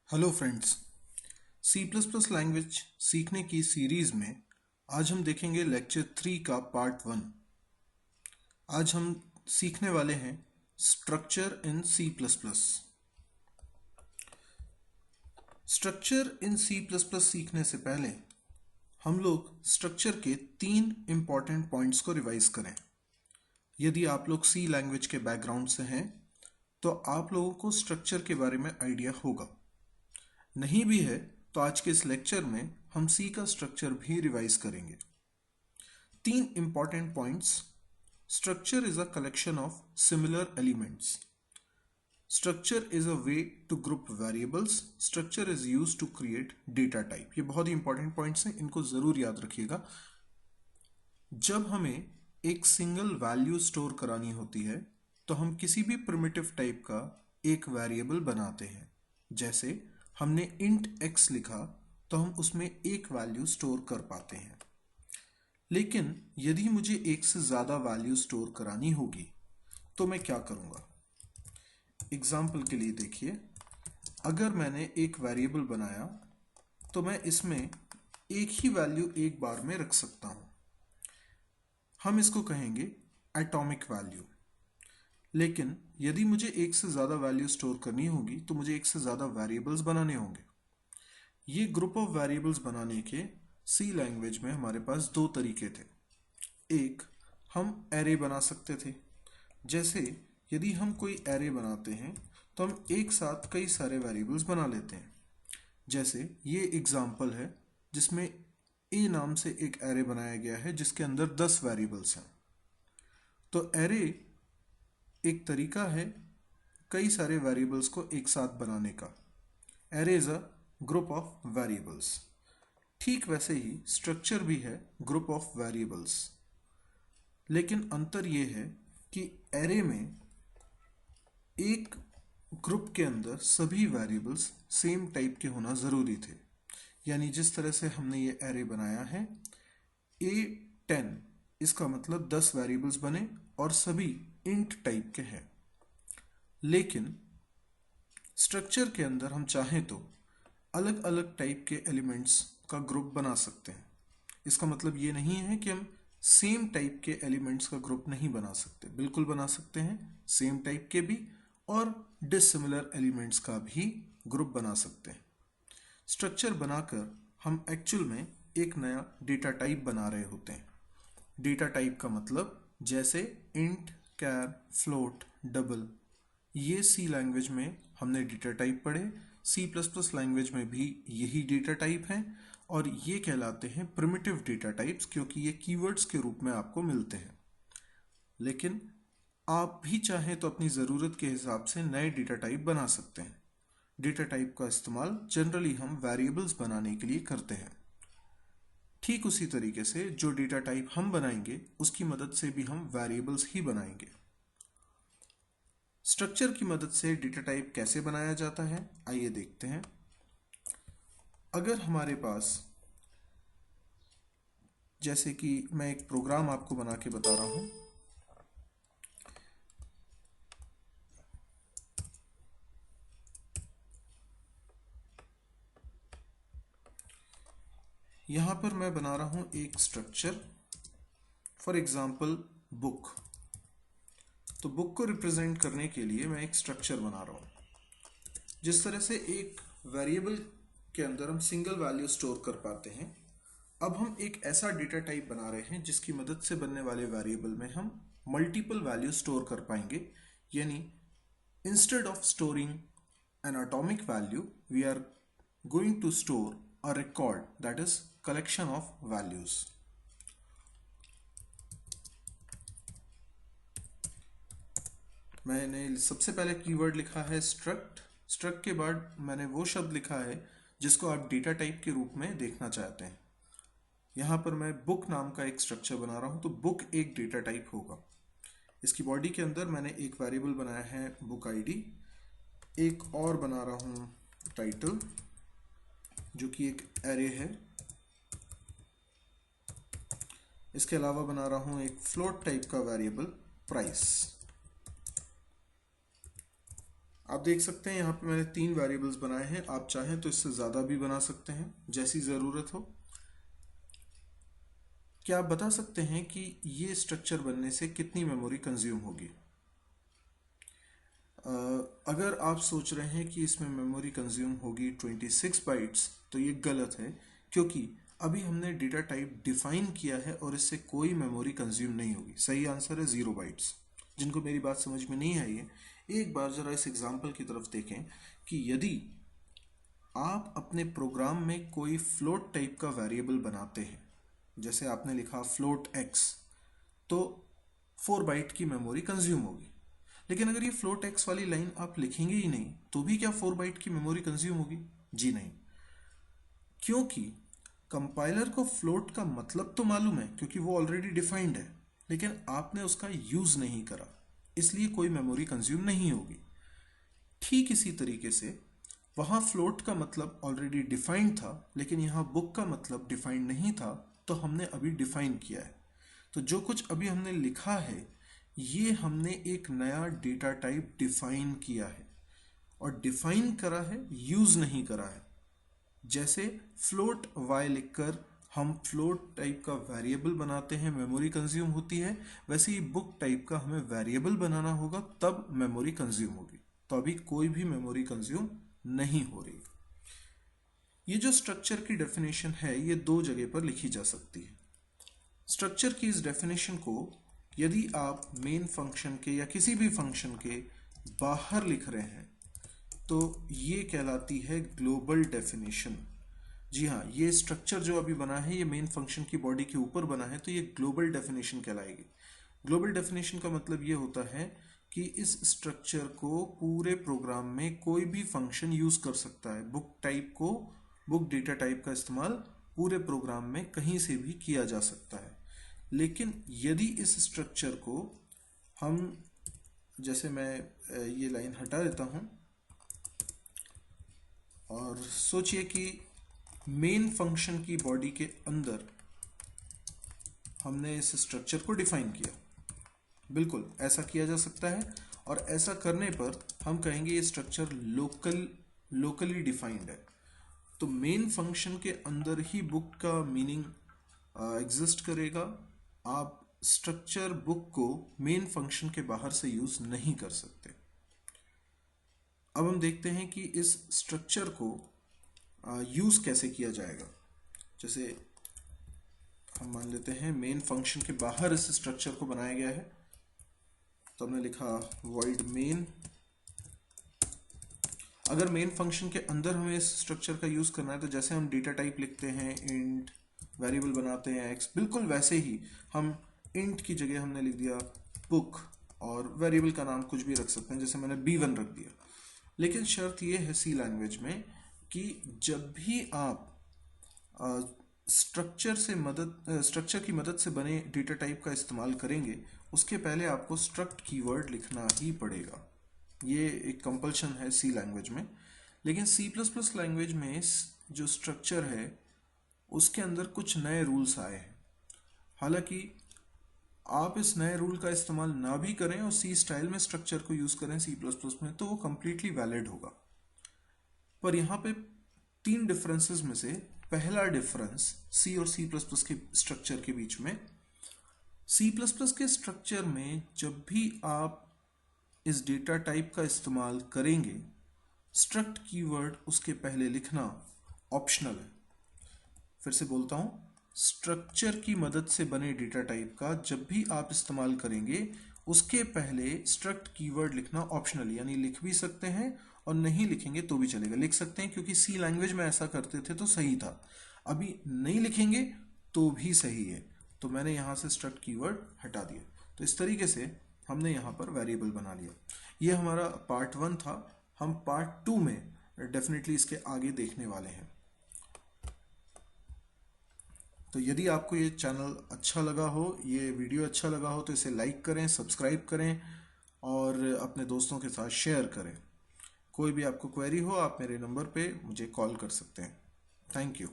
Hello friends. C plus plus language सीखने की series में आज हम देखेंगे लेक्चर 3 का पार्ट 1। आज हम सीखने वाले हैं structure in C plus plus. Structure in C plus plus सीखने से पहले हम लोग स्ट्रक्चर के 3 इम्पॉर्टेंट पॉइंट्स को रिवाइज करें। यदि आप लोग सी लैंग्वेज के बैकग्राउंड से हैं तो आप लोगों को स्ट्रक्चर के बारे में आइडिया होगा। नहीं भी है तो आज के इस लेक्चर में हम सी का स्ट्रक्चर भी रिवाइज करेंगे। 3 important points. Structure is a collection of similar elements. Structure is a way to group variables. Structure is use to create data type. ये बहुत ही इंपॉर्टेंट पॉइंट्स हैं, इनको जरूर याद रखिएगा। जब हमें एक सिंगल वैल्यू स्टोर करानी होती है तो हम किसी भी प्रिमिटिव टाइप का एक वेरिएबल बनाते हैं। जैसे हमने इंट x लिखा तो हम उसमें एक वैल्यू स्टोर कर पाते हैं। लेकिन यदि मुझे एक से ज़्यादा वैल्यू स्टोर करानी होगी तो मैं क्या करूँगा। एग्जाम्पल के लिए देखिए, अगर मैंने एक वेरिएबल बनाया तो मैं इसमें एक ही वैल्यू एक बार में रख सकता हूँ। हम इसको कहेंगे एटॉमिक वैल्यू। लेकिन यदि मुझे एक से ज़्यादा वैल्यू स्टोर करनी होगी तो मुझे एक से ज़्यादा वेरिएबल्स बनाने होंगे। ये ग्रुप ऑफ वेरिएबल्स बनाने के सी लैंग्वेज में हमारे पास 2 तरीके थे। एक, हम एरे बना सकते थे। जैसे यदि हम कोई एरे बनाते हैं तो हम एक साथ कई सारे वेरिएबल्स बना लेते हैं। जैसे ये एग्जाम्पल है जिसमें ए नाम से एक एरे बनाया गया है जिसके अंदर 10 वेरिएबल्स हैं। तो एरे एक तरीका है कई सारे वेरिएबल्स को एक साथ बनाने का। Array is a group of variables. ठीक वैसे ही स्ट्रक्चर भी है ग्रुप ऑफ वेरिएबल्स। लेकिन अंतर यह है कि एरे में एक ग्रुप के अंदर सभी वेरिएबल्स सेम टाइप के होना ज़रूरी थे। यानी जिस तरह से हमने ये एरे बनाया है A10, इसका मतलब 10 वेरिएबल्स बने और सभी इंट टाइप के हैं। लेकिन स्ट्रक्चर के अंदर हम चाहें तो अलग अलग टाइप के एलिमेंट्स का ग्रुप बना सकते हैं। इसका मतलब ये नहीं है कि हम सेम टाइप के एलिमेंट्स का ग्रुप नहीं बना सकते, बिल्कुल बना सकते हैं। सेम टाइप के भी और डिसिमिलर एलिमेंट्स का भी ग्रुप बना सकते हैं। स्ट्रक्चर बनाकर हम एक्चुअल में एक नया डेटा टाइप बना रहे होते हैं। डेटा टाइप का मतलब जैसे इंट, कैर, फ्लोट, डबल, ये सी लैंग्वेज में हमने डेटा टाइप पढ़े। सी प्लस प्लस लैंग्वेज में भी यही डेटा टाइप हैं और ये कहलाते हैं प्रिमिटिव डेटा टाइप्स, क्योंकि ये कीवर्ड्स के रूप में आपको मिलते हैं। लेकिन आप भी चाहें तो अपनी ज़रूरत के हिसाब से नए डेटा टाइप बना सकते हैं। डेटा टाइप का इस्तेमाल जनरली हम वेरिएबल्स बनाने के लिए करते हैं। ठीक उसी तरीके से जो डेटा टाइप हम बनाएंगे उसकी मदद से भी हम वेरिएबल्स ही बनाएंगे। स्ट्रक्चर की मदद से डेटा टाइप कैसे बनाया जाता है, आइए देखते हैं। अगर हमारे पास, जैसे कि मैं एक प्रोग्राम आपको बना के बता रहा हूं। यहां पर मैं बना रहा हूं एक स्ट्रक्चर, फॉर एग्जांपल बुक। तो बुक को रिप्रेजेंट करने के लिए मैं एक स्ट्रक्चर बना रहा हूं। जिस तरह से एक वेरिएबल के अंदर हम सिंगल वैल्यू स्टोर कर पाते हैं, अब हम एक ऐसा डेटा टाइप बना रहे हैं जिसकी मदद से बनने वाले वेरिएबल में हम मल्टीपल वैल्यू स्टोर कर पाएंगे। यानी instead of storing an atomic value we are going to store a record, that is collection of values. मैंने सबसे पहले कीवर्ड लिखा है स्ट्रक्ट। स्ट्रक्ट के बाद मैंने वो शब्द लिखा है जिसको आप डेटा टाइप के रूप में देखना चाहते हैं। यहाँ पर मैं बुक नाम का एक स्ट्रक्चर बना रहा हूँ, तो बुक एक डेटा टाइप होगा। इसकी बॉडी के अंदर मैंने एक वेरिएबल बनाया है बुक आईडी, एक और बना रहा हूँ टाइटल जो कि एक एरे है। इसके अलावा बना रहा हूँ एक फ्लोट टाइप का वेरिएबल प्राइस। आप देख सकते हैं यहाँ पे मैंने 3 वेरिएबल्स बनाए हैं। आप चाहें तो इससे ज़्यादा भी बना सकते हैं, जैसी ज़रूरत हो। क्या आप बता सकते हैं कि ये स्ट्रक्चर बनने से कितनी मेमोरी कंज्यूम होगी? अगर आप सोच रहे हैं कि इसमें मेमोरी कंज्यूम होगी 26 बाइट्स, तो ये गलत है, क्योंकि अभी हमने डेटा टाइप डिफाइन किया है और इससे कोई मेमोरी कंज्यूम नहीं होगी। सही आंसर है 0 बाइट्स। जिनको मेरी बात समझ में नहीं आई है, एक बार ज़रा इस एग्जाम्पल की तरफ देखें कि यदि आप अपने प्रोग्राम में कोई फ्लोट टाइप का वेरिएबल बनाते हैं, जैसे आपने लिखा फ्लोट x, तो 4 बाइट की मेमोरी कंज्यूम होगी। लेकिन अगर ये फ्लोट x वाली लाइन आप लिखेंगे ही नहीं, तो भी क्या 4 बाइट की मेमोरी कंज्यूम होगी? जी नहीं, क्योंकि कंपाइलर को फ्लोट का मतलब तो मालूम है, क्योंकि वो ऑलरेडी डिफाइंड है, लेकिन आपने उसका यूज नहीं करा, इसलिए कोई मेमोरी कंज्यूम नहीं होगी। ठीक इसी तरीके से वहां फ्लोट का मतलब ऑलरेडी डिफाइंड था, लेकिन यहाँ बुक का मतलब डिफाइंड नहीं था, तो हमने अभी डिफाइन किया है। तो जो कुछ अभी हमने लिखा है, ये हमने एक नया डेटा टाइप डिफाइन किया है, और डिफाइन करा है, यूज नहीं करा है। जैसे फ्लोट y लिखकर हम फ्लोट टाइप का वेरिएबल बनाते हैं, मेमोरी कंज्यूम होती है, वैसे ही बुक टाइप का हमें वेरिएबल बनाना होगा, तब मेमोरी कंज्यूम होगी। तो अभी कोई भी मेमोरी कंज्यूम नहीं हो रही। ये जो स्ट्रक्चर की डेफिनेशन है, ये 2 जगह पर लिखी जा सकती है। स्ट्रक्चर की इस डेफिनेशन को यदि आप मेन फंक्शन के या किसी भी फंक्शन के बाहर लिख रहे हैं, तो ये कहलाती है ग्लोबल डेफिनेशन। जी हाँ, ये स्ट्रक्चर जो अभी बना है, ये मेन फंक्शन की बॉडी के ऊपर बना है, तो ये ग्लोबल डेफिनेशन कहलाएगी। ग्लोबल डेफिनेशन का मतलब ये होता है कि इस स्ट्रक्चर को पूरे प्रोग्राम में कोई भी फंक्शन यूज कर सकता है। बुक डेटा टाइप का इस्तेमाल पूरे प्रोग्राम में कहीं से भी किया जा सकता है। लेकिन यदि इस स्ट्रक्चर को हम, जैसे मैं ये लाइन हटा देता हूं, और सोचिए कि मेन फंक्शन की बॉडी के अंदर हमने इस स्ट्रक्चर को डिफाइन किया। बिल्कुल ऐसा किया जा सकता है, और ऐसा करने पर हम कहेंगे ये स्ट्रक्चर लोकली डिफाइंड है। तो मेन फंक्शन के अंदर ही बुक का मीनिंग एग्जिस्ट करेगा। आप स्ट्रक्चर बुक को मेन फंक्शन के बाहर से यूज नहीं कर सकते। अब हम देखते हैं कि इस स्ट्रक्चर को यूज कैसे किया जाएगा। जैसे हम मान लेते हैं मेन फंक्शन के बाहर इस स्ट्रक्चर को बनाया गया है, तो हमने लिखा void main। अगर मेन फंक्शन के अंदर हमें इस स्ट्रक्चर का यूज करना है, तो जैसे हम डेटा टाइप लिखते हैं int, वेरिएबल बनाते हैं x, बिल्कुल वैसे ही हम int की जगह हमने लिख दिया book, और वेरिएबल का नाम कुछ भी रख सकते हैं, जैसे मैंने b1 रख दिया। लेकिन शर्त यह है सी लैंग्वेज में कि जब भी आप स्ट्रक्चर की मदद से बने डेटा टाइप का इस्तेमाल करेंगे, उसके पहले आपको स्ट्रक्ट कीवर्ड लिखना ही पड़ेगा। ये एक कंपल्शन है सी लैंग्वेज में। लेकिन सी प्लस प्लस लैंग्वेज में जो स्ट्रक्चर है, उसके अंदर कुछ नए रूल्स आए हैं। हालांकि आप इस नए रूल का इस्तेमाल ना भी करें और सी स्टाइल में स्ट्रक्चर को यूज करें सी प्लस प्लस में, तो वो कंप्लीटली वैलिड होगा। पर यहाँ पे 3 डिफरेंसेस में से पहला डिफरेंस सी और सी प्लस प्लस के स्ट्रक्चर के बीच में, सी प्लस प्लस के स्ट्रक्चर में जब भी आप इस डेटा टाइप का इस्तेमाल करेंगे, स्ट्रक्ट कीवर्ड उसके पहले लिखना ऑप्शनल है। फिर से बोलता हूं, स्ट्रक्चर की मदद से बने डेटा टाइप का जब भी आप इस्तेमाल करेंगे, उसके पहले स्ट्रक्ट कीवर्ड लिखना ऑप्शनल, यानी लिख भी सकते हैं और नहीं लिखेंगे तो भी चलेगा। लिख सकते हैं क्योंकि सी लैंग्वेज में ऐसा करते थे तो सही था, अभी नहीं लिखेंगे तो भी सही है, तो मैंने यहां से स्ट्रक्ट कीवर्ड हटा दिया। तो इस तरीके से हमने यहां पर वेरिएबल बना लिया। ये हमारा पार्ट 1 था। हम पार्ट 2 में डेफिनेटली इसके आगे देखने वाले हैं। तो यदि आपको ये चैनल अच्छा लगा हो, ये वीडियो अच्छा लगा हो, तो इसे लाइक करें, सब्सक्राइब करें और अपने दोस्तों के साथ शेयर करें। कोई भी आपको क्वेरी हो, आप मेरे नंबर पे मुझे कॉल कर सकते हैं। Thank you.